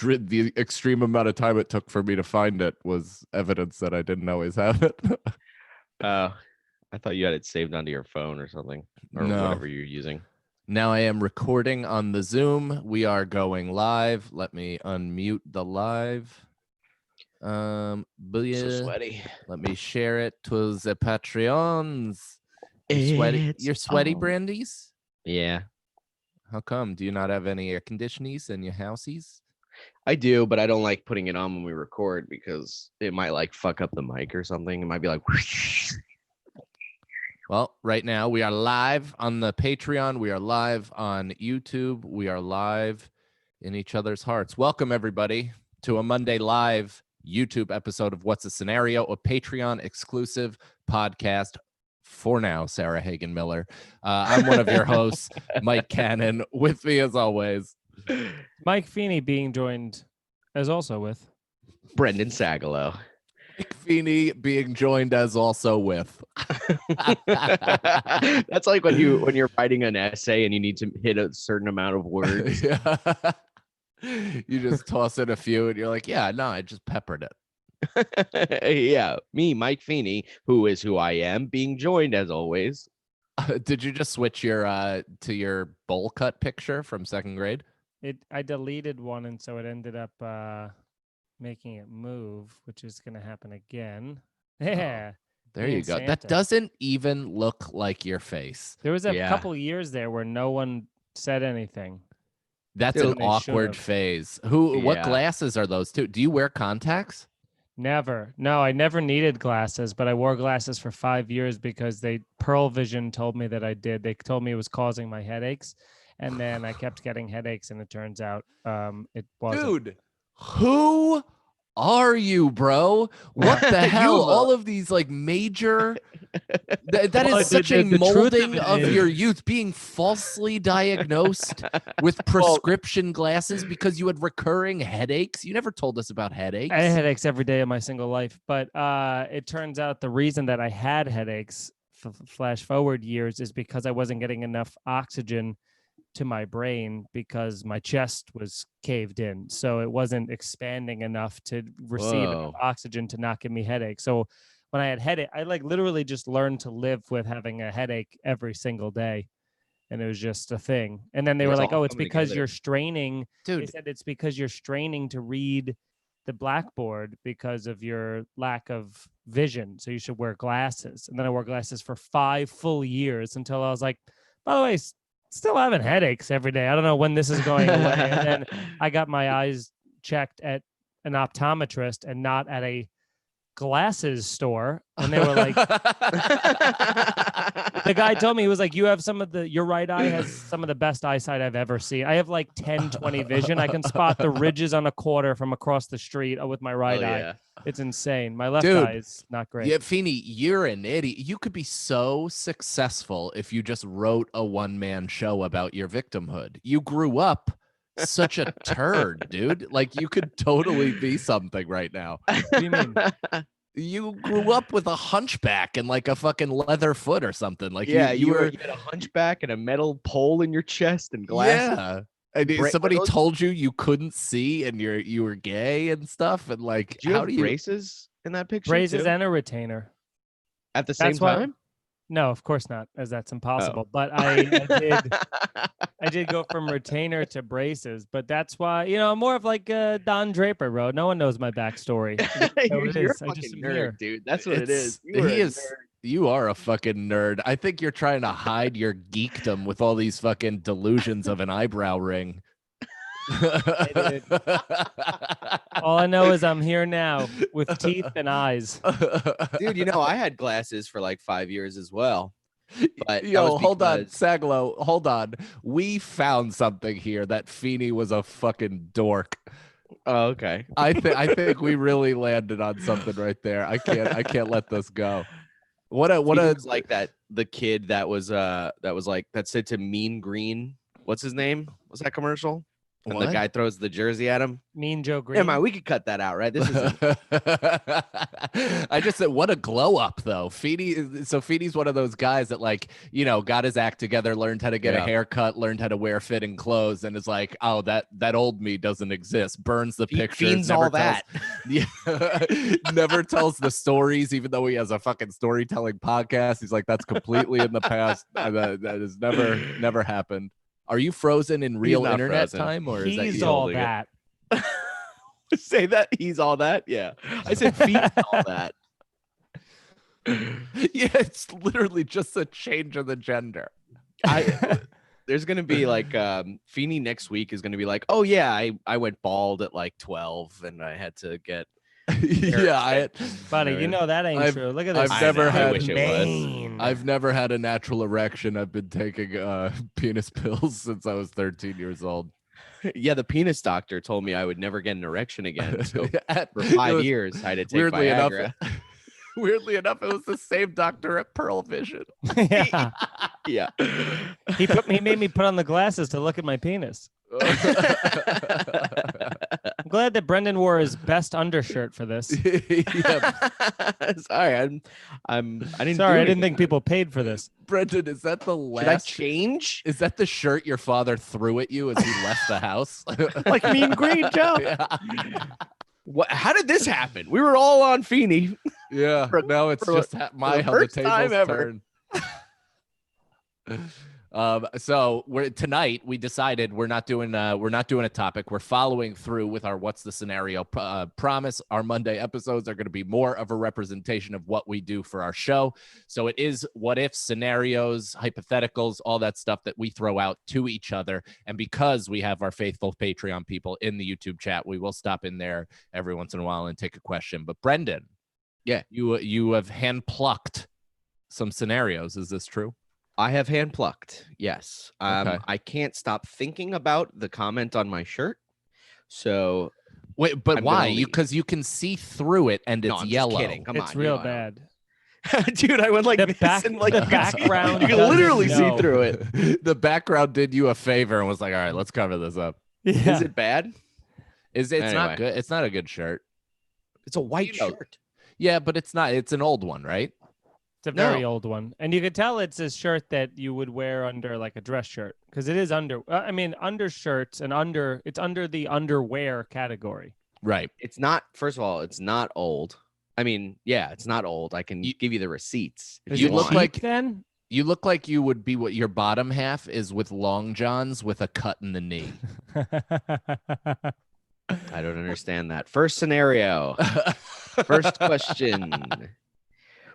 the extreme amount of time it took for me to find it was evidence that I didn't always have it. I thought you had it saved onto your phone or something, or No. whatever you're using. Now I am recording on the Zoom. We are going live. Let me unmute the live. So sweaty. Let me share it to the Patreons. You're sweaty, Brandies? Yeah, How come? Do you not have any air conditioning in your houseies? I do, but I don't like putting it on when we record because it might like fuck up the mic or something. It might be like. Well, right now we are live on the Patreon. We are live on YouTube. We are live in each other's hearts. Welcome, everybody, to a Monday Live YouTube episode of What's the Scenario, a Patreon exclusive podcast for now, Sarah Hagen Miller. I'm one of your hosts, Mike Cannon. With me, as always, Mike Feeney being joined as also with Brendan Sagalow. Mike Feeney being joined as also with. That's like when you're writing an essay and you need to hit a certain amount of words. Yeah. You just toss in a few and you're like, yeah, no, I just peppered it. Yeah, me, Mike Feeney, who is who I am, being joined as always. Did you just switch your to your bowl cut picture from second grade? I deleted one, and so it ended up making it move, which is going to happen again. Yeah. There Me you and go. That Santa. doesn't even look like your face. There was a Yeah. couple years there where no one said anything. That's Dude, an they awkward should've. phase. What Yeah. glasses are those two? Do you wear contacts? Never. No, I never needed glasses, but I wore glasses for 5 years because Pearl Vision told me that I did. They told me it was causing my headaches, and then I kept getting headaches, and it turns out it wasn't. Dude, who are you, bro? What the hell? You All of these like major that Well, is such a the truth of molding it of is- your youth, being falsely diagnosed with prescription glasses because you had recurring headaches. You never told us about headaches. I had headaches every day of my single life, but it turns out the reason that I had headaches, flash forward years, is because I wasn't getting enough oxygen to my brain because my chest was caved in, so it wasn't expanding enough to receive enough Whoa. oxygen to not give me headaches. So when I had headache, I like literally just learned to live with having a headache every single day, and it was just a thing. And then they were It's like, all "Oh, it's coming because together. you're straining." They Dude, said it's because you're straining to read the blackboard because of your lack of vision. So you should wear glasses. And then I wore glasses for 5 full years until I was like, by the way, still having headaches every day. I don't know when this is going away. And then I got my eyes checked at an optometrist and not at a glasses store. And they were like, the guy told me, he was like, you have your right eye has some of the best eyesight I've ever seen. I have like 10-20 vision. I can spot the ridges on a quarter from across the street with my right eye. Yeah. It's insane. My left Dude, eye is not great. yeah, Feeney, you're an idiot. You could be so successful if you just wrote a one-man show about your victimhood. You grew up such a turd, dude. Like you could totally be something right now. What do you mean? You grew up with a hunchback and like a fucking leather foot or something. Like Yeah, you were you had a hunchback and a metal pole in your chest and glasses. Yeah. And somebody told you couldn't see and you were gay and stuff and like Do you how have do you braces in that picture? Braces too? and a retainer. At the same That's why- time? No, of course not, as that's impossible. Oh. But I did go from retainer to braces. But that's why, I'm more of like Don Draper, bro. No one knows my backstory. You're, it you're a is. I fucking just am nerd, here. dude. That's what it is. You are a fucking nerd. I think you're trying to hide your geekdom with all these fucking delusions of an eyebrow ring. All I know is I'm here now with teeth and eyes. Dude, I had glasses for like 5 years as well. But Yo, hold on, Saglo, hold on. We found something here that Feeney was a fucking dork. Oh, okay. I think we really landed on something right there. I can't let this go. What a like that the kid that was like that said to Mean Green. What's his name? Was that commercial? And What? the guy throws the jersey at him. Mean Joe Green. Never mind, we could cut that out, right? This is I just said, what a glow up though. Feeney's one of those guys that got his act together, learned how to get a Yeah. haircut, learned how to wear fitting clothes, and is like, oh, that old me doesn't exist. Burns the pictures. Fiends never all tells- that. Yeah. Never tells the stories, even though he has a fucking storytelling podcast. He's like, that's completely in the past. That has never happened. Are you frozen in real not internet frozen. time, or is that He's you all holding it? that. Say that he's all that. Yeah, I said fiends all that. Yeah, it's literally just a change of the gender. There's gonna be like Feeney next week is gonna be like, oh yeah, I went bald at like 12 and I had to get Yeah, Buddy, you know that ain't I've- true. Look at I've this. never I had- wish it was. mane. I've never had a natural erection. I've been taking penis pills since I was 13 years old. Yeah, the penis doctor told me I would never get an erection again. So for It 5 was- years, I had to take weirdly Viagra. weirdly enough, it was the same doctor at Pearl Vision. Yeah. Yeah. He made me put on the glasses to look at my penis. I'm glad that Brendan wore his best undershirt for this. Yeah, Sorry, I didn't. Sorry, do I didn't anything. think people paid for this. Brendan, is that the Should I last? change? Is that the shirt your father threw at you as he left the house? Like Mean Green Joe. Yeah. What? How did this happen? We were all on Feeney. Yeah, For- now it's for just my the how the first time tables ever. turn. So tonight we decided we're not doing a topic. We're following through with our what's the scenario promise. Our Monday episodes are going to be more of a representation of what we do for our show. So it is what if scenarios, hypotheticals, all that stuff that we throw out to each other. And because we have our faithful Patreon people in the YouTube chat, we will stop in there every once in a while and take a question. But Brendan, Yeah. you have hand plucked some scenarios. Is this true? I have hand plucked. Yes. Okay. I can't stop thinking about the comment on my shirt. So Wait, but I'm why? gonna Because you can see through it and no, it's I'm just yellow. kidding. Come It's on, real you know. bad. Dude, I went like The this back- and like the background You can doesn't literally see know. through it. The background did you a favor and was like, all right, let's cover this up. Yeah. Is it bad? It's Anyway. not good. It's not a good shirt. It's a white You know- shirt. Yeah, but it's not. It's an old one, right? It's a very No. old one. And you could tell it's a shirt that you would wear under like a dress shirt because it is undershirts and it's under the underwear category. Right. It's not. First of all, it's not old. I mean, yeah, it's not old. I can give you the receipts. If Is You it look cheap like- then? You look like you would be what your bottom half is with long johns with a cut in the knee. I don't understand that. First scenario. First question.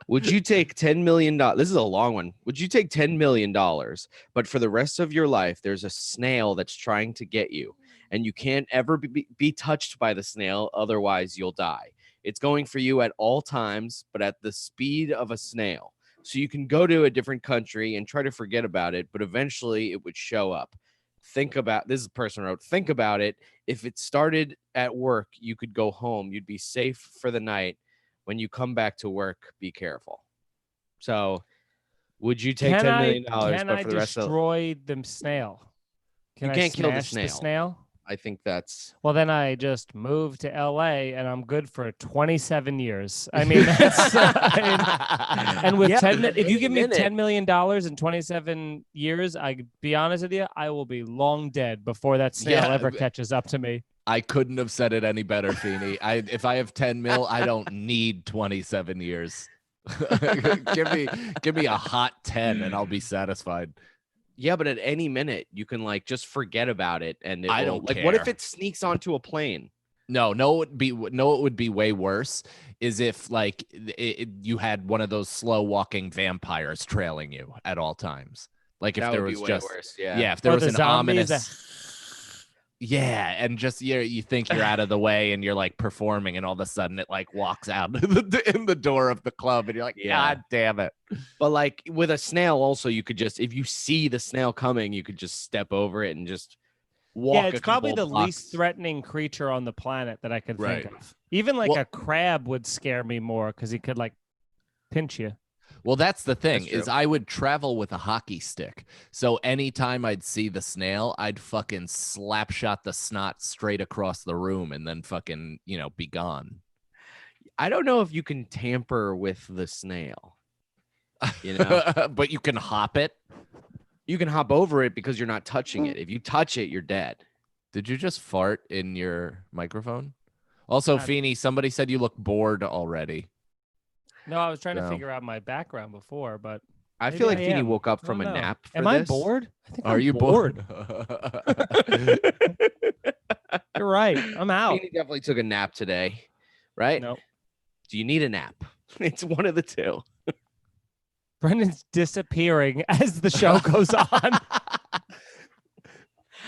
Would you take $10 million? This is a long one. Would you take $10 million, but for the rest of your life, there's a snail that's trying to get you, and you can't ever be touched by the snail, otherwise you'll die. It's going for you at all times, but at the speed of a snail. So you can go to a different country and try to forget about it, but eventually it would show up. Think about this person wrote, think about it. If it started at work, you could go home. You'd be safe for the night. When you come back to work, be careful. So would you take $10 million, Can but I for the rest of destroy the snail? Can You I can't kill the smash snail. I think that's Well, then I just moved to LA and I'm good for 27 years. I mean, that's, and with Yeah, 10, but if you any give me minute- $10 million in 27 years, I be honest with you, I will be long dead before that snail Yeah, ever but- catches up to me. I couldn't have said it any better, Feeney. If I have 10 mil, I don't need 27 years. give me a hot 10 and I'll be satisfied. yeah, but at any minute you can like just forget about it, and it I will- don't like. What if care. it sneaks onto a plane? No, it would be way worse is if like you had one of those slow walking vampires trailing you at all times. Like if That there would was be way just worse. yeah, if there Or was the an zombies ominous yeah, and just you think you're out of the way and you're like performing, and all of a sudden it like walks out in the door of the club, and you're like, Yeah. God damn it! But like with a snail, also you could just if you see the snail coming, you could just step over it and just walk. Yeah, it's a probably couple the blocks. least threatening creature on the planet that I could think Right. of. Even like Well- a crab would scare me more because he could like pinch you. Well, that's the thing That's true. is I would travel with a hockey stick. So anytime I'd see the snail, I'd fucking slap shot the snot straight across the room and then fucking, be gone. I don't know if you can tamper with the snail. You know, But you can hop it. you can hop over it because you're not touching it. If you touch it, you're dead. Did you just fart in your microphone? Also, Feeney, somebody said you look bored already. No, I was trying to No. figure out my background before, but I maybe feel like I Feeney am. woke up I from a don't know. nap. For Am I this. bored? I think Are I'm you bored? You're right. I'm out. Feeney definitely took a nap today, right? No, Do you need a nap? It's one of the two. Brendan's disappearing as the show goes on.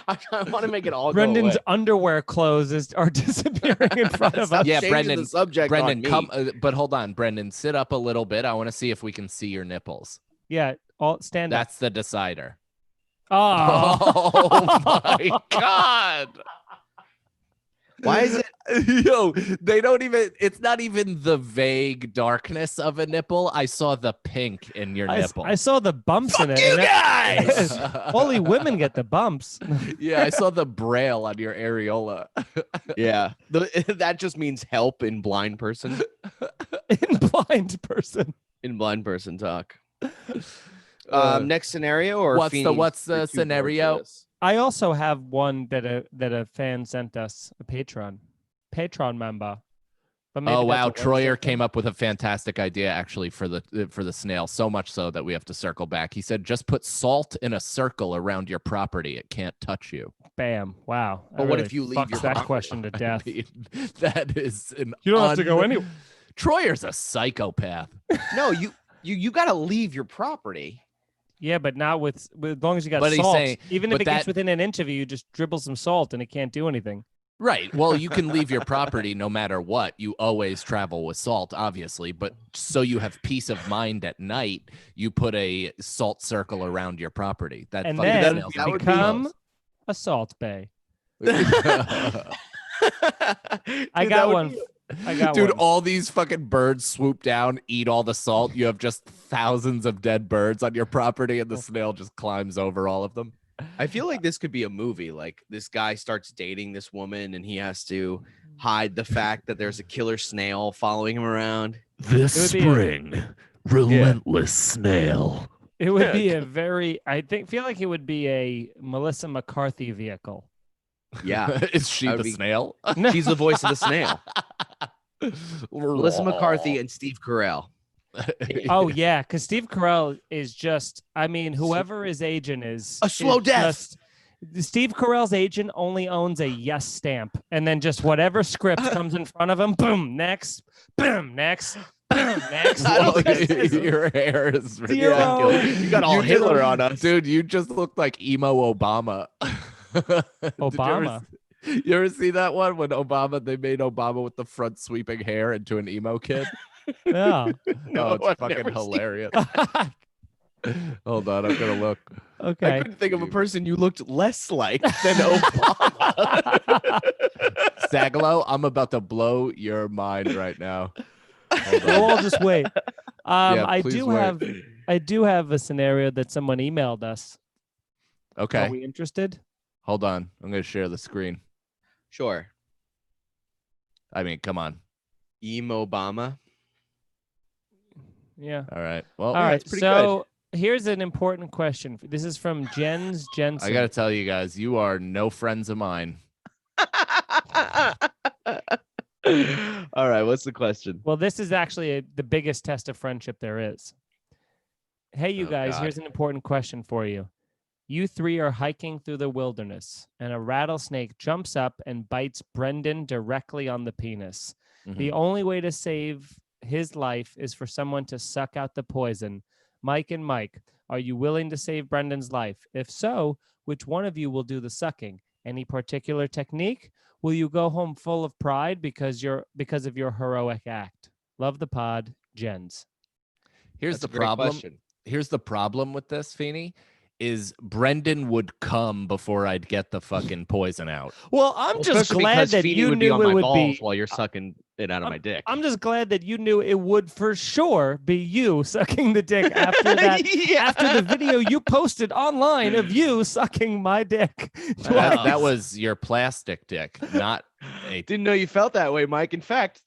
I want to make it all Brendan's go away. underwear clothes are disappearing in front of Stop us. Yeah, changing Brendan- The subject Brendan, on me. come. But hold on, Brendan, sit up a little bit. I want to see if we can see your nipples. Yeah, all stand up. That's the decider. Oh, Oh my god. Why is it? Yo, they don't even, it's not even the vague darkness of a nipple. I saw the pink in your nipple. I saw the bumps in it. you and that- guys! Only women get the bumps. Yeah, I saw the braille on your areola. Yeah, that just means help in blind person. In blind person. In blind person talk. Uh, Next scenario, or what's the- Feeney, what's you're the too bored for scenario? this? I also have one that a fan sent us, a Patreon member. But maybe Oh that's wow, a Troyer Wednesday came thing. up with a fantastic idea actually for the snail. So much so that we have to circle back. He said, just put salt in a circle around your property. It can't touch you. Bam! Wow. But what if you leave fucks your that property? question to death? I mean, that is an. You don't have to go anywhere. Troyer's a psychopath. No, you got to leave your property. Yeah, but not with as long as you got But he's salt. saying- Even if but it gets that- within an inch of you, you just dribble some salt and it can't do anything. Right. Well, you can leave your property no matter what. You always travel with salt, obviously. But so you have peace of mind at night, you put a salt circle around your property. That And fucking then snail's that you would be become a salt bay. I I got one. I got Dude, one. all these fucking birds swoop down, eat all the salt. You have just thousands of dead birds on your property, and the snail just climbs over all of them. I feel like this could be a movie. Like this guy starts dating this woman, and he has to hide the fact that there's a killer snail following him around. This It would be a- spring, relentless snail. It would be a very. Feel like it would be a Melissa McCarthy vehicle. Yeah, Is she That would the be- snail? she's the voice of the snail. Melissa McCarthy and Steve Carell. Oh yeah, because Steve Carell is just. I mean, whoever his agent is A slow is death. Steve Carell's agent only owns a yes stamp, and then just whatever script comes in front of him, boom, next, boom, next, boom, next. I don't He just says, Your hair is Zero. ridiculous. You got all You Hitler just- on us. Dude, you just look like emo Obama. Did you ever Obama. You ever see that one when they made Obama with the front sweeping hair into an emo kid? Yeah. Oh, it's I've fucking never seen hilarious. Hold on, I'm gonna look. I Okay. couldn't think of a person you looked less like than Obama. Sagalo, I'm about to blow your mind right now. Hold We'll on. all just wait. Yeah, I please do wait. have a scenario that someone emailed us. Okay, Are we interested? hold on. I'm gonna share the screen. Sure. I mean, come on. Emo Obama. Yeah. All right. Well, All right. it's pretty So here's an important question. This is from Jens Jensen. I gotta tell you guys, you are no friends of mine. All right, what's the question? Well, this is actually the biggest test of friendship there is. Hey, you Oh, guys, God. here's an important question for you. You three are hiking through the wilderness, and a rattlesnake jumps up and bites Brendan directly on the penis. The only way to save his life is for someone to suck out the poison. Mike and Mike, are you willing to save Brendan's life? If so, which one of you will do the sucking? Any particular technique? Will you go home full of pride because of your heroic act? Love the pod, Jens. Here's That's a the great problem. question. Here's the problem with this, Feeney, is Brendan would come before I'd get the fucking poison out. Well, I'm just Especially glad because that Feeny you would be knew on it my would balls be. while you're sucking it out of my dick. I'm just glad that you knew it would for sure be you sucking the dick after that. Yeah. After the video you posted online of you sucking my dick. That was your plastic dick, not a. Didn't know you felt that way, Mike. In fact,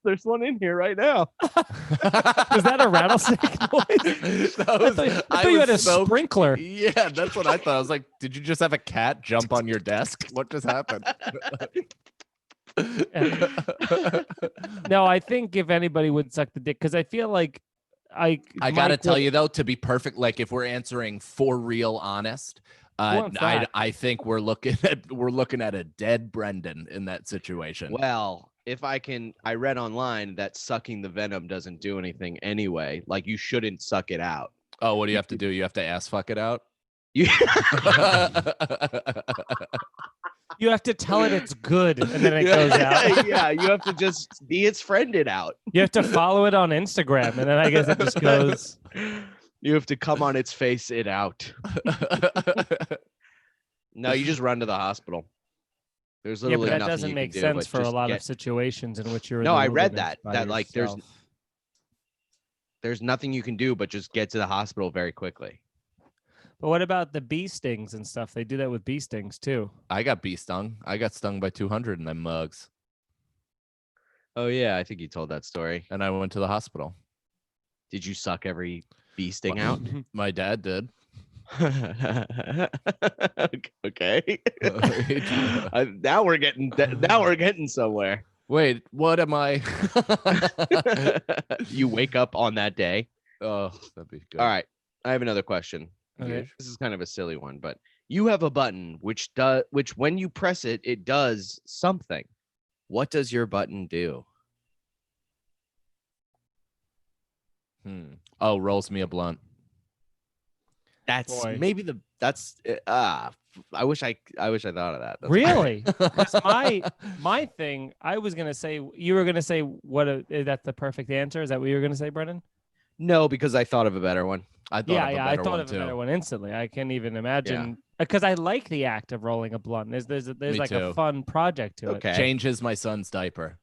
there's one in here right now. Was that a rattlesnake noise? I thought you had a sprinkler. Yeah, that's what I thought. I was like, did you just have a cat jump on your desk? What just happened? No, I think if anybody would suck the dick, because I feel like I gotta Mike tell would- you though, to be perfect, like if we're answering for real honest, want that? I think we're looking at a dead Brendan in that situation. Well, if I read online that sucking the venom doesn't do anything anyway. Like you shouldn't suck it out. Oh, what do you have to do? You have to ass fuck it out. You you have to tell it it's good, and then it goes out. Yeah, you have to just be its friended out. You have to follow it on Instagram, and then I guess it just goes. You have to come on its face it out. No, you just run to the hospital. There's Yeah, literally but that nothing doesn't you make can do sense but for a just lot get- of situations in which you're. in No, the I read wilderness by that like yourself. there's nothing you can do but just get to the hospital very quickly. But what about the bee stings and stuff? They do that with bee stings too. I got bee stung. I got stung by 200 in them mugs, Oh yeah, I think you told that story. and I went to the hospital. Did you suck every bee sting out? My dad did. Okay. Now we're getting somewhere. Wait, what am I? You wake up on that day. Oh, that'd be good. All right. I have another question. Okay. This is kind of a silly one, but you have a button which when you press it, it does something. What does your button do? Oh, rolls me a blunt. That's Boy. maybe I wish I thought of that. That's Really? 'Cause my thing, I was gonna say, you were gonna say that's the perfect answer. Is that what you were gonna say, Brendan? No, because I thought of a better one. I thought Yeah, of a yeah. I better thought one of too. a better one instantly. I can't even imagine because I like the act of rolling a blunt. There's Me like too. a fun project to Okay. it. Changes my son's diaper.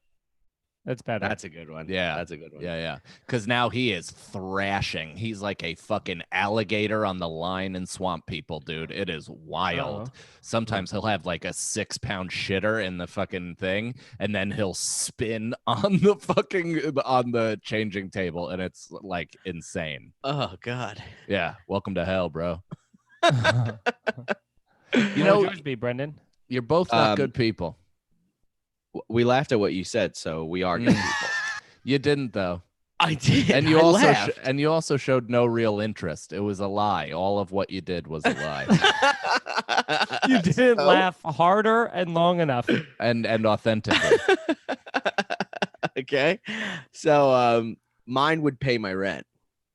That's better. That's a good one. Yeah. That's a good one. Yeah. Because now he is thrashing. He's like a fucking alligator on the line in Swamp People, dude. It is wild. Uh-oh. Sometimes he'll have like a 6-pound shitter in the fucking thing, and then he'll spin on the changing table, and it's like insane. Oh God. Yeah. Welcome to hell, bro. You know, yours be Brendan. You're both not Um, good people. We laughed at what you said, so we are good people. You didn't though. I did. And you I also laughed. and you also showed no real interest. It was a lie. All of what you did was a lie. You didn't So? laugh harder and long enough. and authentically. Okay. So mine would pay my rent.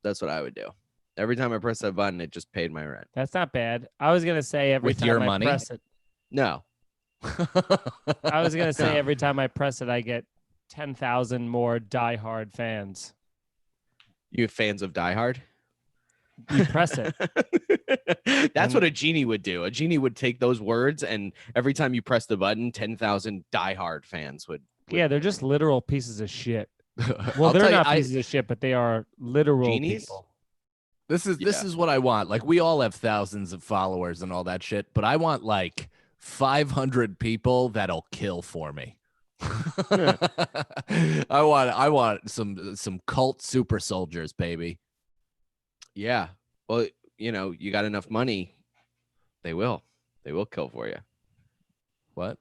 That's what I would do. Every time I press that button, it just paid my rent. That's not bad. I was gonna say every With time your I money? press it. No. I was gonna say every time I press it, I get 10,000 more diehard fans. You fans of Die Hard? You press it. That's what a genie would do. A genie would take those words, and every time you press the button, 10,000 Die Hard fans would. Yeah, they're just literal pieces of shit. Well, I'll they're tell you, not pieces of shit, but they are literal Genies? people. This is what I want. Like we all have thousands of followers and all that shit, but I want like 500 people that'll kill for me. I want some cult super soldiers, baby. Yeah. Well, you got enough money, they will kill for you. What?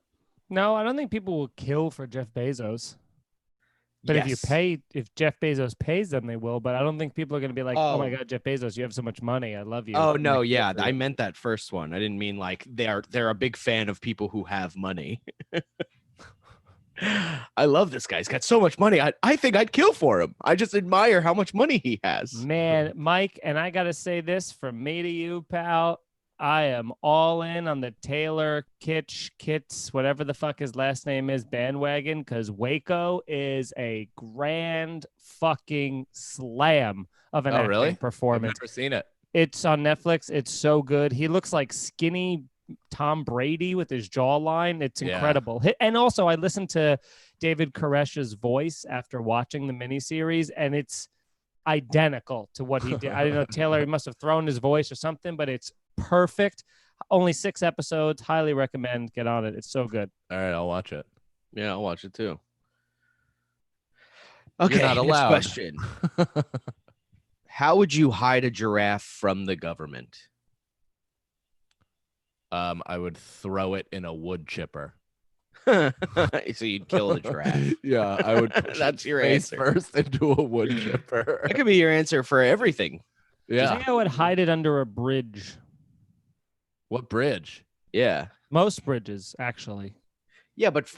No, I don't think people will kill for Jeff Bezos. But Yes. if Jeff Bezos pays them, they will. But I don't think people are going to be like, oh my Oh. God, Jeff Bezos, you have so much money. I love you. Oh I'm no, gonna kill yeah, for you." I meant that first one. I didn't mean like they're a big fan of people who have money. I love this guy. He's got so much money. I think I'd kill for him. I just admire how much money he has. Man, Mike, and I got to say this from me to you, pal. I am all in on the Taylor Kitts, whatever the fuck his last name is, bandwagon, because Waco is a grand fucking slam of an Oh, acting really? I've performance. never seen it. It's on Netflix. It's so good. He looks like skinny Tom Brady with his jawline. It's Yeah. incredible. And also, I listened to David Koresh's voice after watching the miniseries, and it's identical to what he did. I don't know, Taylor must have thrown his voice or something, but it's perfect. Only 6 episodes. Highly recommend. Get on it. It's so good. All right, I'll watch it. Yeah, I'll watch it too. You're Okay, not next allowed. question. How would you hide a giraffe from the government? I would throw it in a wood chipper. So you'd kill the giraffe. Yeah, I would. Push That's it your face answer. first into a wood chipper. That could be your answer for everything. I Yeah. think I would hide it under a bridge. What bridge? Yeah. Most bridges, actually. Yeah, but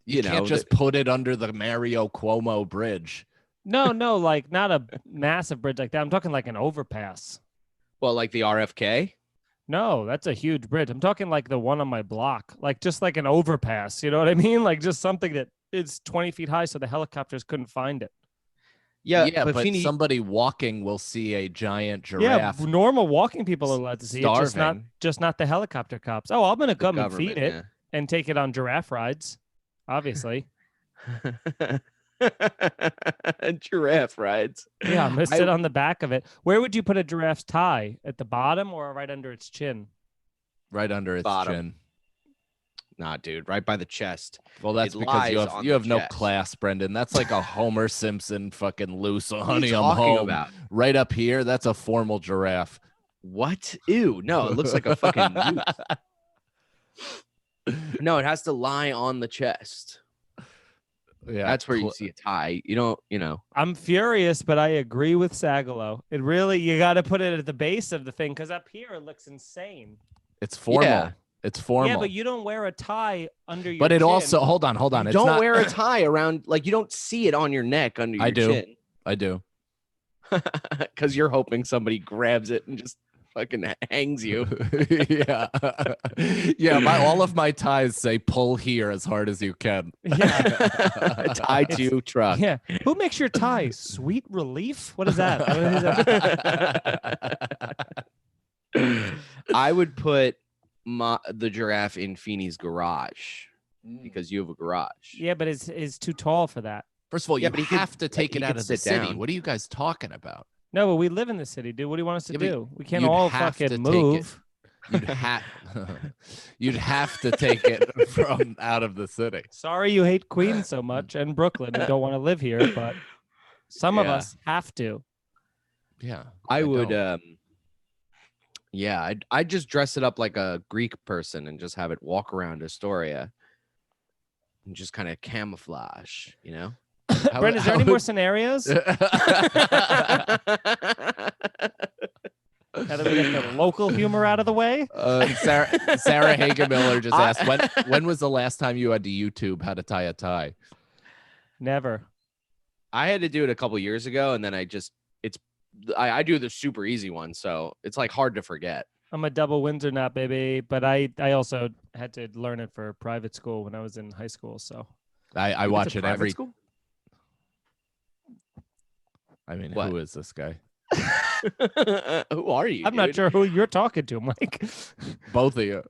You, You can't know, just put it under the Mario Cuomo bridge. No, like not a massive bridge like that. I'm talking like an overpass. well, like the RFK. No, that's a huge bridge. I'm talking like the one on my block, like just like an overpass. You know what I mean? Like just something that is 20 feet high, so the helicopters couldn't find it. Yeah, but Feeney- somebody walking will see a giant Yeah, giraffe. normal walking people are allowed to see it, Starving. just not the helicopter cops. Oh, I'm gonna the come and feed government, it and take it on giraffe rides. Obviously, yeah. Giraffe rides. yeah, I'm gonna I- sit on the back of it. Where would you put a giraffe's tie? At the bottom or right under its chin? Right under its Bottom. chin. Nah, dude, right by the chest. Well, that's It because you lies have on you the have no chest. class, Brendan. That's like a Homer Simpson fucking loose What are honey. you I'm talking home. about? Right up here, that's a formal giraffe. What? Ew, no, it looks like a fucking moose. No, it has to lie on the chest. Yeah, That's where you see a tie. You don't, I'm furious, but I agree with Sagalo. It really, you got to put it at the base of the thing because up here it looks insane. It's formal. Yeah. It's formal. Yeah, but you don't wear a tie under your. But it chin. also hold on. you It's don't not, wear a tie around, like you don't see it on your neck under your I do. chin. I do. Because you're hoping somebody grabs it and just fucking hangs you. Yeah. Yeah. All of my ties say pull here as hard as you can. Yeah. Tie to truck. Yeah. Who makes your tie? Sweet Relief? What is that? What is that? I would put the giraffe in Feeney's garage because you have a garage. Yeah, but it's too tall for that. First of all, Yeah, you but he could- have to take he it out could of the sit city. down. What are you guys talking about? No, but we live in the city, dude. What do you want us to Yeah, but do? We can't you'd all have to fucking take it. move. You'd have to take it from out of the city. Sorry you hate Queens so much and Brooklyn and don't want to live here, but some of Yeah. us have to. Yeah. I would don't. I'd just dress it up like a Greek person and just have it walk around Astoria and just kind of camouflage, How- Brent, is there how any more would- scenarios? Now that we get the local humor out of the way? Sarah Hagen Miller just asked, when was the last time you had to YouTube how to tie a tie? Never. I had to do it a couple years ago, and then I do the super easy one, so it's like hard to forget. I'm a double Windsor knot, baby. But I also had to learn it for private school when I was in high school. So I You went watch to it private every. school? I mean, What? who is this guy? Who are you? I'm not dude? sure who you're talking to, Mike. Both of you.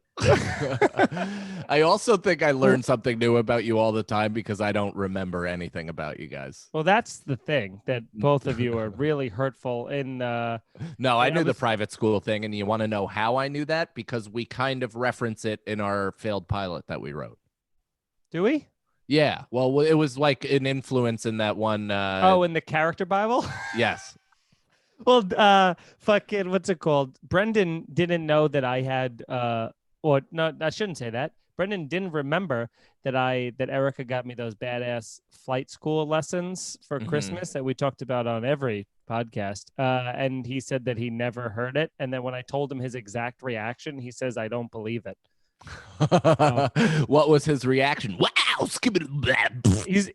I also think I learn something new about you all the time because I don't remember anything about you guys. Well, that's the thing that both of you are really hurtful in. No, I Yeah, I knew the was- private school thing, and you want to know how I knew that? Because we kind of reference it in our failed pilot that we wrote. Do we? Yeah, well, it was like an influence in that one. In the character Bible. Yes. Well, fucking, what's it called? Brendan didn't know that I had, or no, I shouldn't say that. Brendan didn't remember that Erica got me those badass flight school lessons for Mhm. Christmas that we talked about on every podcast. And he said that he never heard it. And then when I told him his exact reaction, he says, "I don't believe it." What was his reaction? Wow, skip it.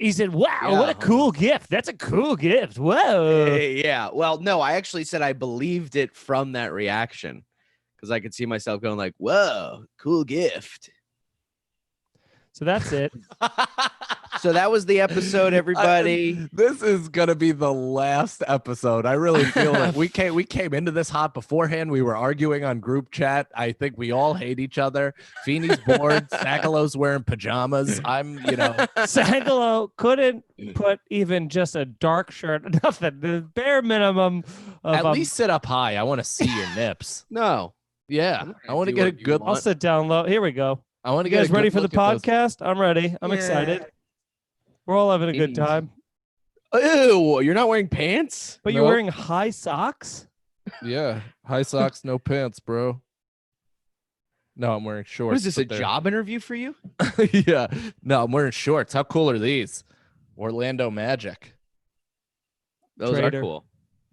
He said, "Wow, what a Yeah. cool gift! That's a cool gift! Whoa!" Yeah. Well, no, I actually said I believed it from that reaction because I could see myself going like, "Whoa, cool gift." So that's it. So that was the episode, everybody. This is gonna be the last episode. I really feel that we came into this hot beforehand. We were arguing on group chat. I think we all hate each other. Feeney's bored. Sagalo's wearing pajamas. Sagalo couldn't put even just a dark shirt, nothing. The bare minimum of At least sit up high. I want to see your nips. No. Yeah, I'm not I gonna want to do get a what you good. I'll sit down low. Here we go. I want to You get. guys a good ready for the look at those- podcast? I'm ready. I'm excited. We're all having a good Jeez. time. Ew, you're not wearing pants? But you're Nope. wearing high socks? Yeah, high socks, no pants, bro. No, I'm wearing shorts. What is this, a but they're- job interview for you? Yeah, no, I'm wearing shorts. How cool are these? Orlando Magic. Those Traitor. are cool.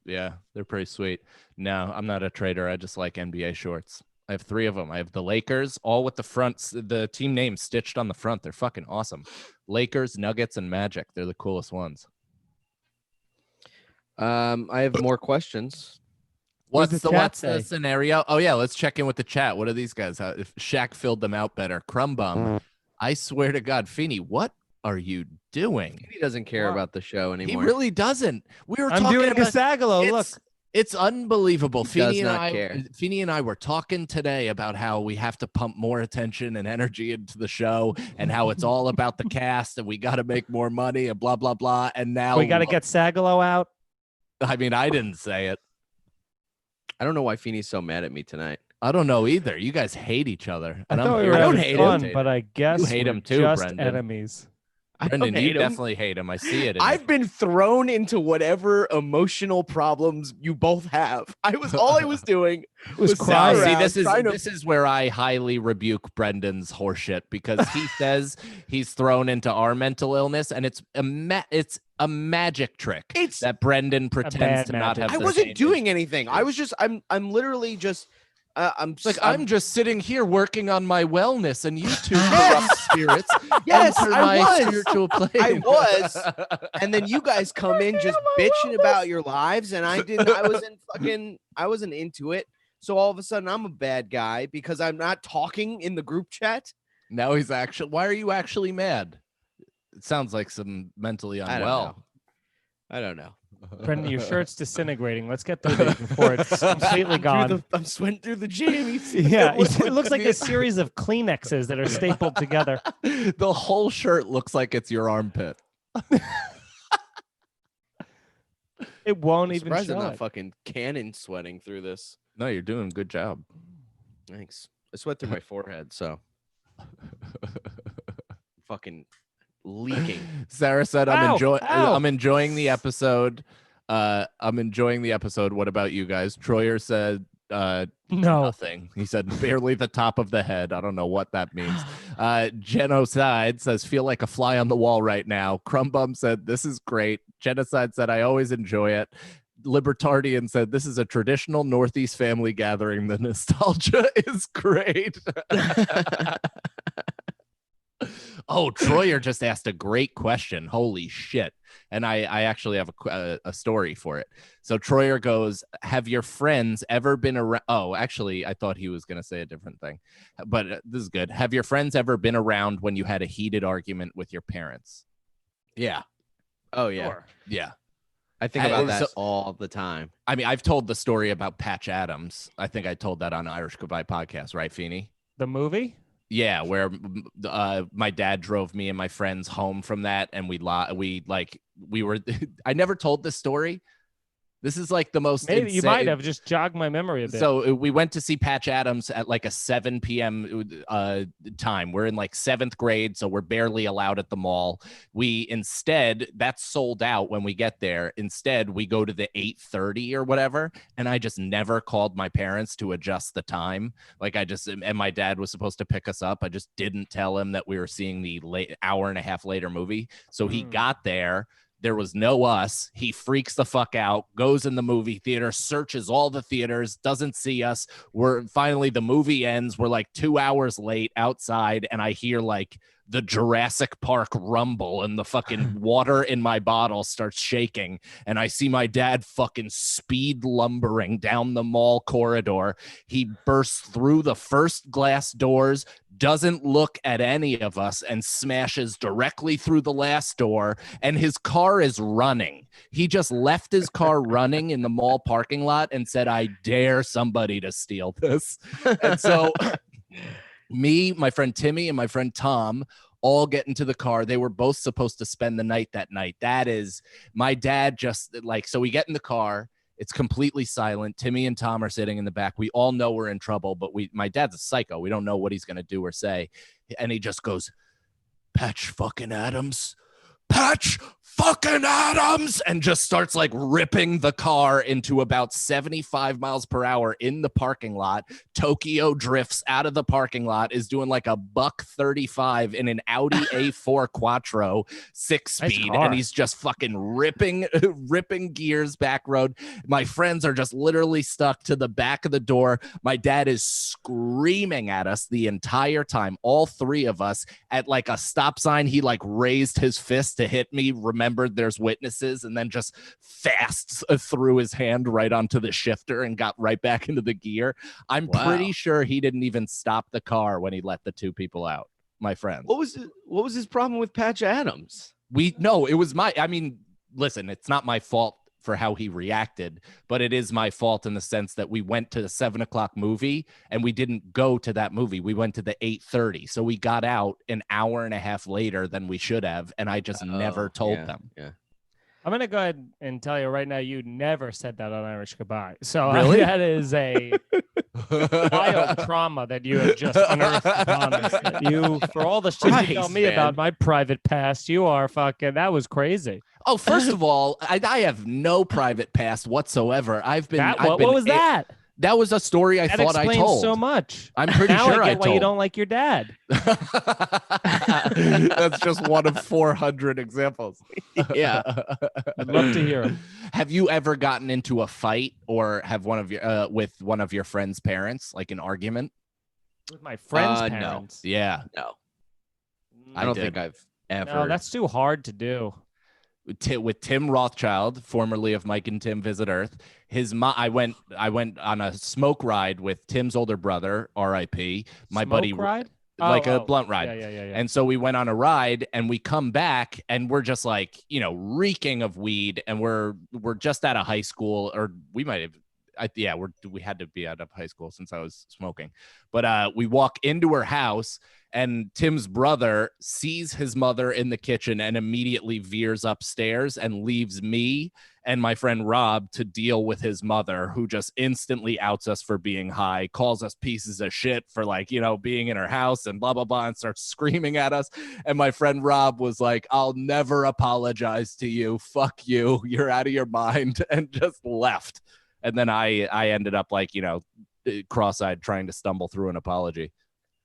Yeah, they're pretty sweet. No, I'm not a trader. I just like NBA shorts. I have 3 of them. I have the Lakers, all with the fronts, the team name stitched on the front. They're fucking awesome. Lakers, Nuggets, and Magic. They're the coolest ones. I have more questions. What does the chat What's the say? scenario? Oh yeah, let's check in with the chat. What are these guys? If Shaq filled them out better. Crumb bum. I swear to God, Feeney, what are you doing? He doesn't care Wow. about the show He anymore. really doesn't. We were I'm talking doing a about Sagalo. Look. it's unbelievable. He does Feeney and not I, care. Feeney and I were talking today about how we have to pump more attention and energy into the show, and how it's all about the cast, and we got to make more money, and blah blah blah. And now We got to get Sagalo out. I mean, I didn't say it. I don't know why Feeney's so mad at me tonight. I don't know either. You guys hate each other. I And thought we here were to don't having hate fun, him. but I guess hate we're him too, just Brendan. enemies. I don't Brendan, you hate him. definitely hate him. I see it. in I've been thrown into whatever emotional problems you both have. All I was doing was Was Now, crying. see, around trying to- this is where I highly rebuke Brendan's horseshit, because he says he's thrown into our mental illness, and it's a magic trick It's that Brendan pretends bad to not magic. have. I the wasn't same doing anything. I was just I'm literally just I'm just sitting here working on my wellness, and you two Yes. corrupt spirits Yes, enter I my was. spiritual plane. I was. And then you guys come in just bitching about your lives, and I wasn't into it. So all of a sudden I'm a bad guy because I'm not talking in the group chat. Now he's actually. Why are you actually mad? It sounds like some mentally I don't unwell. I don't know. Brendan, your shirt's disintegrating. Let's get through these before it's completely gone. I'm sweating through the jammies. Yeah, it looks like a series of Kleenexes that are stapled together. The whole shirt looks like it's your armpit. It won't I'm even surprised I'm show not it. fucking cannon sweating through this. No, you're doing a good job. Thanks. I sweat through my forehead, so fucking leaking. Sarah said, Ow, ow. I'm enjoying the episode. I'm enjoying the episode. What about you guys?" Troyer said, No. nothing. He said, "Barely the top of the head." I don't know what that means. Genocide says, "Feel like a fly on the wall right now." Crumbum said, "This is great." Genocide said, "I always enjoy it." Libertarian said, "This is a traditional Northeast family gathering. The nostalgia is great." Oh, Troyer just asked a great question. Holy shit. And I actually have a story for it. So Troyer goes, "Have your friends ever been around?" Oh, actually, I thought he was going to say a different thing, but this is good. "Have your friends ever been around when you had a heated argument with your parents?" Yeah. Oh yeah. Sure. Yeah. I think I- about that so- all the time. I mean, I've told the story about Patch Adams. I think I told that on Irish Goodbye podcast, right, Feeney? The movie? Yeah, where my dad drove me and my friends home from that, and we were. I never told this story. This is like the most. Maybe you insane- might have just jogged my memory a bit. So we went to see Patch Adams at like a 7 p.m. Time. We're in like 7th grade, so we're barely allowed at the mall. We instead, that's sold out when we get there. Instead, we go to the 8:30 or whatever, and I just never called my parents to adjust the time. Like and my dad was supposed to pick us up. I just didn't tell him that we were seeing the late hour and a half later movie. So he got there. There was no us. He freaks the fuck out, goes in the movie theater, searches all the theaters, doesn't see us. We're finally, the movie ends. We're like 2 hours late outside, and I hear like the Jurassic Park rumble and the fucking water in my bottle starts shaking. And I see my dad fucking speed lumbering down the mall corridor. He bursts through the first glass doors, doesn't look at any of us, and smashes directly through the last door. And his car is running. He just left his car running in the mall parking lot and said, I dare somebody to steal this. And so me, my friend Timmy, and my friend Tom all get into the car. They were both supposed to spend the night that night. That is, my dad just like, so we get in the car. It's completely silent. Timmy and Tom are sitting in the back. We all know we're in trouble, but my dad's a psycho. We don't know what he's going to do or say. And he just goes, Patch fucking Adams. Patch fucking Adams, and just starts like ripping the car into about 75 miles per hour in the parking lot. Tokyo drifts out of the parking lot, is doing like a $135 in an Audi A4 Quattro 6-speed, Nice car. and he's just fucking ripping gears back road. My friends are just literally stuck to the back of the door. My dad is screaming at us the entire time, all three of us. At like a stop sign, he like raised his fist to hit me, remembered there's witnesses, and then just fast threw his hand right onto the shifter and got right back into the gear. I'm pretty sure he didn't even stop the car when he let the two people out, my friends. What was his problem with Patch Adams? It was I mean, listen, it's not my fault for how he reacted, but it is my fault in the sense that we went to the 7:00 movie and we didn't go to that movie. We went to the 8:30. So we got out an hour and a half later than we should have. And I just never told them. Yeah. I'm going to go ahead and tell you right now, you never said that on Irish Goodbye. So Really? that is a wild trauma that you have just unearthed upon us. You, for all the shit you tell Christ, me man. about my private past, you are fucking, that was crazy. Oh, first of all, I have no private past whatsoever. What was that? That was a story I That thought I explains told. so much. I'm pretty Now sure I I get why you told. don't like your dad. That's just one of 400 examples. Yeah. I'd love to hear him. Have you ever gotten into a fight or have one of your with one of your friends' parents, like an argument? With my friend's No. parents. Yeah, No, I I don't did. think I've ever. No, that's too hard to do. with Tim Rothschild, formerly of Mike and Tim Visit Earth. His I went on a smoke ride with Tim's older brother, R.I.P. My Smoke buddy, ride? like a blunt ride. Yeah. And so we went on a ride and we come back and we're just like, reeking of weed. And we're just out of high school, or we might have, we had to be out of high school since I was smoking. But we walk into her house and Tim's brother sees his mother in the kitchen and immediately veers upstairs and leaves me and my friend Rob to deal with his mother, who just instantly outs us for being high, calls us pieces of shit for being in her house and blah, blah, blah, and starts screaming at us. And my friend Rob was like, I'll never apologize to you. Fuck you. You're out of your mind, and just left. And then I ended up cross-eyed trying to stumble through an apology.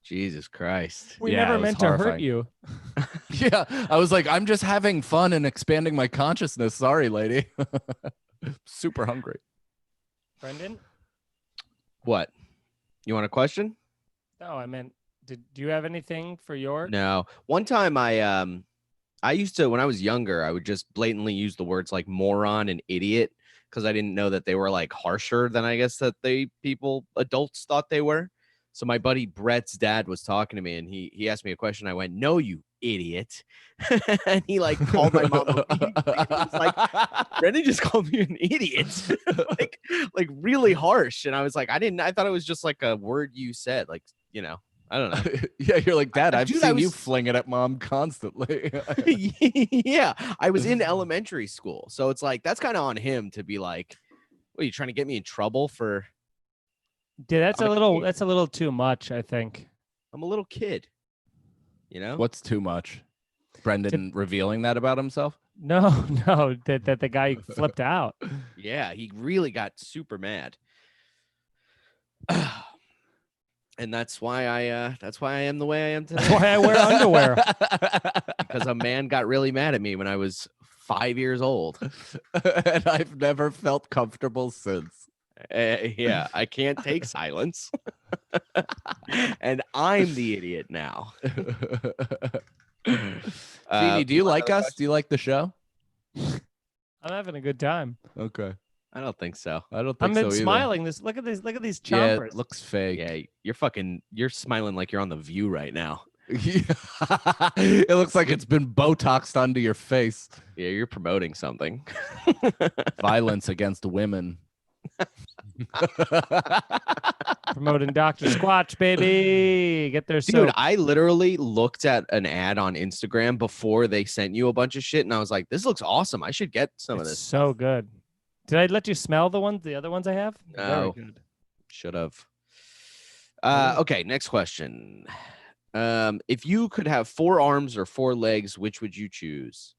Jesus Christ. We Yeah, never it was meant to hurt horrifying. you. Yeah, I was like, I'm just having fun and expanding my consciousness. Sorry, lady. Super hungry. Brendan? What? You want a question? No, I meant, do you have anything for your? No. One time I used to, when I was younger, I would just blatantly use the words like moron and idiot because I didn't know that they were like harsher than I guess that adults thought they were. So my buddy Brett's dad was talking to me and he asked me a question. I went, no, you idiot. And he like called my mom. He was like, Brendan just called me an idiot. like really harsh. And I was like, I thought it was just like a word you said. Like, I don't know. Yeah, you're like, Dad, I've Dude, seen you fling it at Mom constantly. Yeah, I was in elementary school, so it's like that's kind of on him to be like, "What are you trying to get me in trouble for?" Dude, that's a little too much, I think. I'm a little kid, What's too much? Brendan revealing that about himself? No, that the guy flipped out. Yeah, he really got super mad, and that's why I am the way I am today. That's why I wear underwear. Because a man got really mad at me when I was 5 years old. And I've never felt comfortable since. Yeah, I can't take silence. And I'm the idiot now. Feeny, do you like us? Do you like the show? I'm having a good time. Okay. I don't think so. I don't I've think been so either. smiling. Look at these Yeah, chompers. it looks fake. Yeah, you're smiling like you're on The View right now. It looks like it's been Botoxed onto your face. Yeah, you're promoting something. Violence against women. Promoting Dr. Squatch, baby. Get their Dude, soap. I literally looked at an ad on Instagram before they sent you a bunch of shit, and I was like, "This looks awesome. I should get some of It's this." so good. Did I let you smell the other ones I have? No. Very good. Should have. Okay, next question. If you could have 4 arms or 4 legs, which would you choose?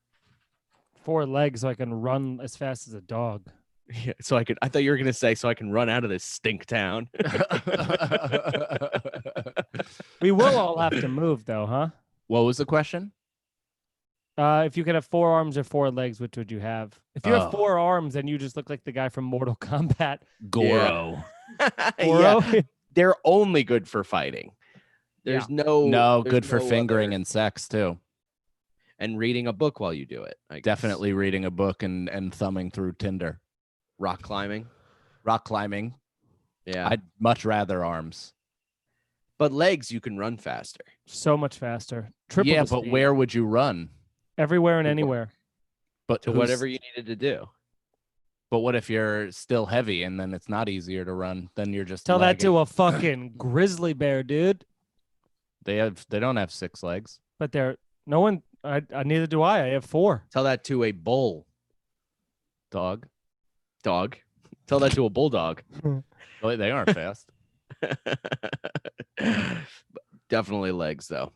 4 legs so I can run as fast as a dog. Yeah, I thought you were gonna say so I can run out of this stink town. We will all have to move though, huh? What was the question? If you could have 4 arms or 4 legs, which would you have? If you Oh. have 4 arms, then you just look like the guy from Mortal Kombat. Goro. Yeah, Goro. they're only good for fighting. There's no No, there's good for no fingering other- and sex too. and reading a book while you do it. I guess. Definitely reading a book and thumbing through Tinder. Rock climbing. Rock climbing. Yeah, I'd much rather arms. but legs you can run faster. So much faster. Triple Yeah, the but speed. where would you run? Everywhere and To wh- anywhere. But To who's- whatever you needed to do. But what if you're still heavy and then it's not easier to run? Then you're just Tell that lagging. to a fucking grizzly bear, dude. They don't have 6 legs. But they're no one. Neither do I. I have 4. Tell that to a bull Dog. dog. Tell that to a bulldog. Well, they aren't fast. Definitely legs though.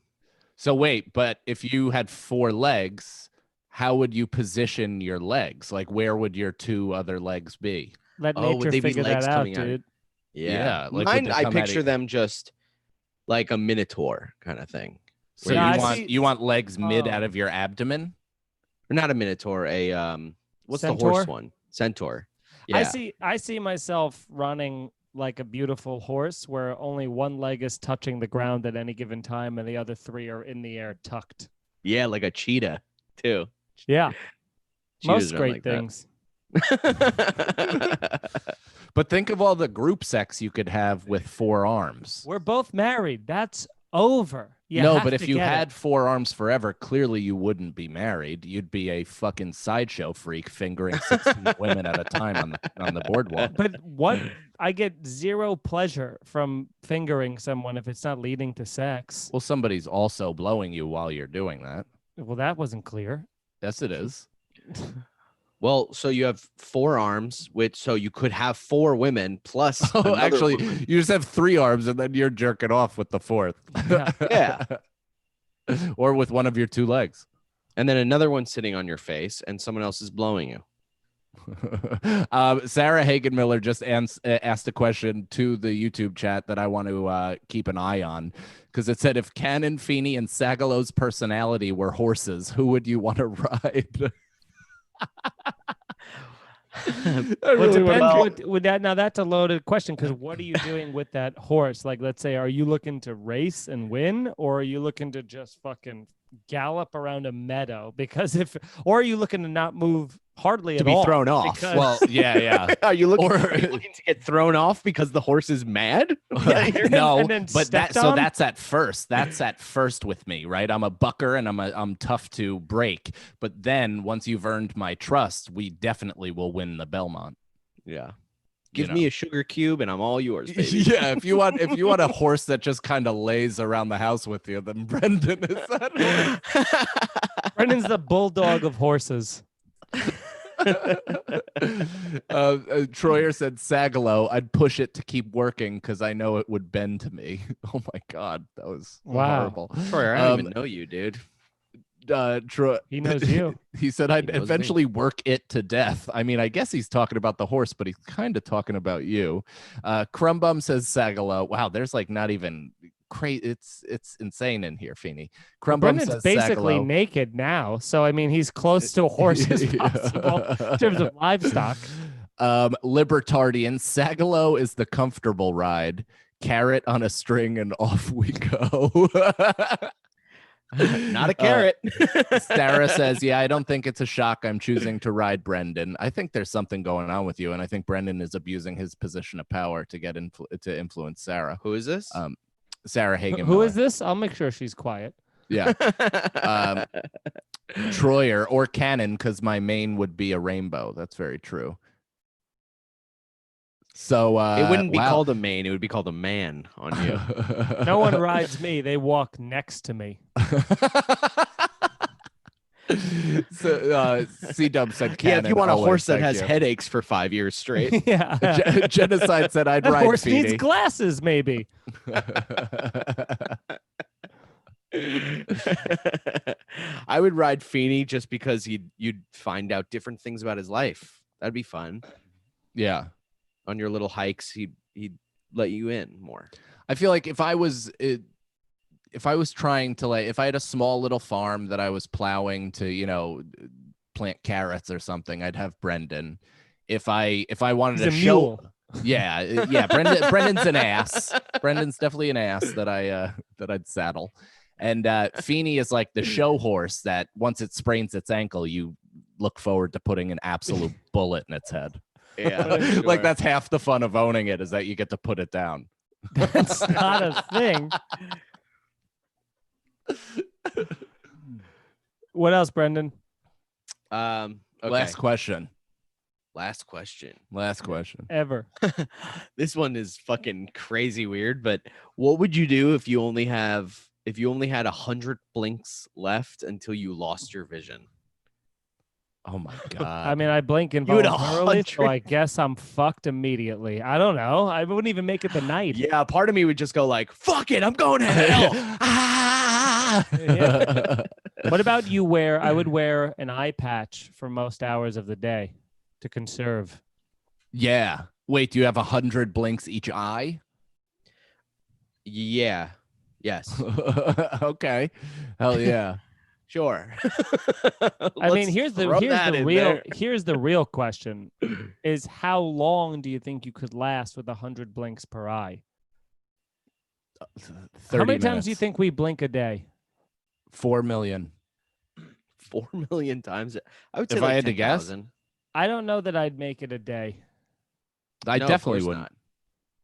So wait, but if you had 4 legs, how would you position your legs? Like where would your 2 other legs be? Let Oh, would nature they be figure legs that out, coming out? dude. Yeah, like, would Mine, they I come at picture it- them just like a minotaur kind of thing. So Yeah, I you want see- you want legs mid out Oh. of your abdomen? Or not a minotaur, a what's the Centaur? horse one? Centaur. Yeah. I see myself running like a beautiful horse where only one leg is touching the ground at any given time and the other 3 are in the air tucked. Yeah, like a cheetah too. Yeah. Cheetahs Most run great like that. things. But think of all the group sex you could have with 4 arms. We're both married. That's over. You No, have but to if you get it. had 4 arms forever, clearly you wouldn't be married. You'd be a fucking sideshow freak fingering 16 women at a time on the boardwalk. But what I get 0 pleasure from fingering someone if it's not leading to sex. Well, somebody's also blowing you while you're doing that. Well, that wasn't clear. Yes, it is. Well, so you have 4 arms, so you could have 4 women plus. Oh, another actually, woman. you just have 3 arms and then you're jerking off with the 4th. Yeah. Yeah. Or with one of your 2 legs. And then another one sitting on your face, and someone else is blowing you. Sarah Hagen-Miller just asked a question to the YouTube chat that I want to keep an eye on, because it said, if Cannon, Feeney, and Sagalow's personality were horses, who would you want to ride? I Well, really it wanna depends keep- would that now that's a loaded question because what are you doing with that horse? Like, let's say, are you looking to race and win, or are you looking to just fucking gallop around a meadow? Because or are you looking to not move hardly To at be all? thrown off. because- Well, yeah. Are you looking, Or- are you looking to get thrown off because the horse is mad? No, and then but stepped on? that's at first. That's at first with me, right? I'm a bucker and I'm tough to break. But then once you've earned my trust, we definitely will win the Belmont. Yeah. you Give know. me a sugar cube and I'm all yours, baby. Yeah, if you want a horse that just kind of lays around the house with you, then Brendan is that. Brendan's the bulldog of horses. Troyer said Sagalo. I'd push it to keep working because I know it would bend to me. Oh my god, that was Wow. horrible. Troy, I don't Um, even know you, dude. Troy, He knows you. He said I'd He knows me. eventually work it to death. I mean, I guess he's talking about the horse, but he's kind of talking about you. Crumbum says Sagalo. Wow, there's like not even crazy. It's insane in here, Feeney. Crumbum Brendan's says basically Sagalo. naked now, so I mean he's close to a horse as possible in terms of livestock. Libertarian, Sagalo is the comfortable ride. Carrot on a string and off we go. Not a carrot. Sarah says, yeah, I don't think it's a shock. I'm choosing to ride Brendan. I think there's something going on with you. And I think Brendan is abusing his position of power to get to influence Sarah. Who is this? Sarah Hagen. Who is this? I'll make sure she's quiet. Yeah. Troyer or Cannon, because my main would be a rainbow. That's very true. So it wouldn't be called a mane. It would be called a man on you. No one rides me. They walk next to me. So C-Dub said Cannon. Yeah, if you want a always, horse that thank has you. headaches for 5 years straight. Yeah. Genocide said I'd That ride horse Feeny. needs glasses, maybe. I would ride Feeny just because you'd find out different things about his life. That'd be fun. Yeah. On your little hikes, he'd let you in more. I feel like if I was trying to if I had a small little farm that I was plowing to, plant carrots or something, I'd have Brendan. If I wanted He's to a show, mule. yeah, Brendan's an ass. Brendan's definitely an ass that I'd saddle. And Feeny is like the show horse that once it sprains its ankle, you look forward to putting an absolute bullet in its head. Yeah, Like that's half the fun of owning it is that you get to put it down. That's not a thing. What else, Brendan? Okay. Last question. Last question. Ever. This one is fucking crazy weird, but what would you do if you only had 100 blinks left until you lost your vision? Oh my god. I mean, I blink You had involuntarily, so 100. I guess I'm fucked immediately. I don't know. I wouldn't even make it the night. Yeah, part of me would just go like, "Fuck it, I'm going to hell." Yeah. What about you? I would wear an eye patch for most hours of the day to conserve. Yeah. Wait, do you have 100 blinks each eye? Yeah. Yes. Okay. Hell yeah. Sure. I mean, here's the real real. question: is how long do you think you could last with 100 blinks per eye? 30 How many times do you minutes. think we blink a day? 4 million. 4 million times. I would say If like I had to guess? 10,000. I don't know that I'd make it a day. I No, of definitely course wouldn't. not.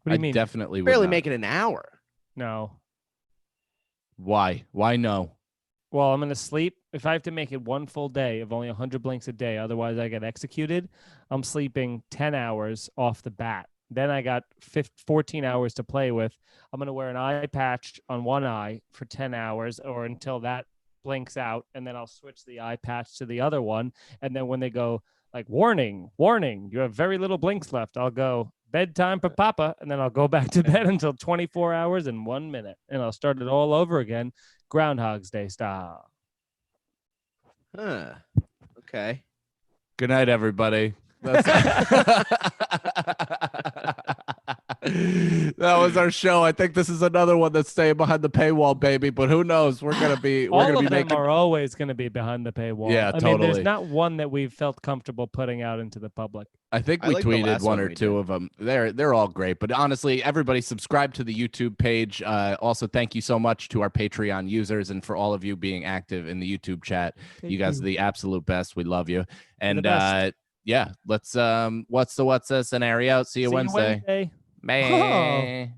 What do you I mean? definitely would Barely not. make it an hour. No. Why? Why no? Well, I'm going to sleep. If I have to make it one full day of only 100 blinks a day, otherwise I get executed, I'm sleeping 10 hours off the bat. Then I got 14 hours to play with. I'm going to wear an eye patch on one eye for 10 hours or until that blinks out. And then I'll switch the eye patch to the other one. And then when they go like, warning, you have very little blinks left, I'll go, bedtime for Papa. And then I'll go back to bed until 24 hours and 1 minute. And I'll start it all over again. Groundhog's Day style. Huh. Okay. Good night, everybody. That was our show. I think this is another one that's staying behind the paywall, baby. But who knows? We're gonna be All of them making. are always going to be behind the paywall. Yeah, I mean, totally. there's not one that we've felt comfortable putting out into the public. I think I we like the tweeted last one one or we two did. of them. They're all great. But honestly, everybody subscribe to the YouTube page. Also, thank you so much to our Patreon users and for all of you being active in the YouTube chat. You guys are the absolute best. We love you. And best. yeah, let's what's the scenario? See you Wednesday. Wednesday. Bye.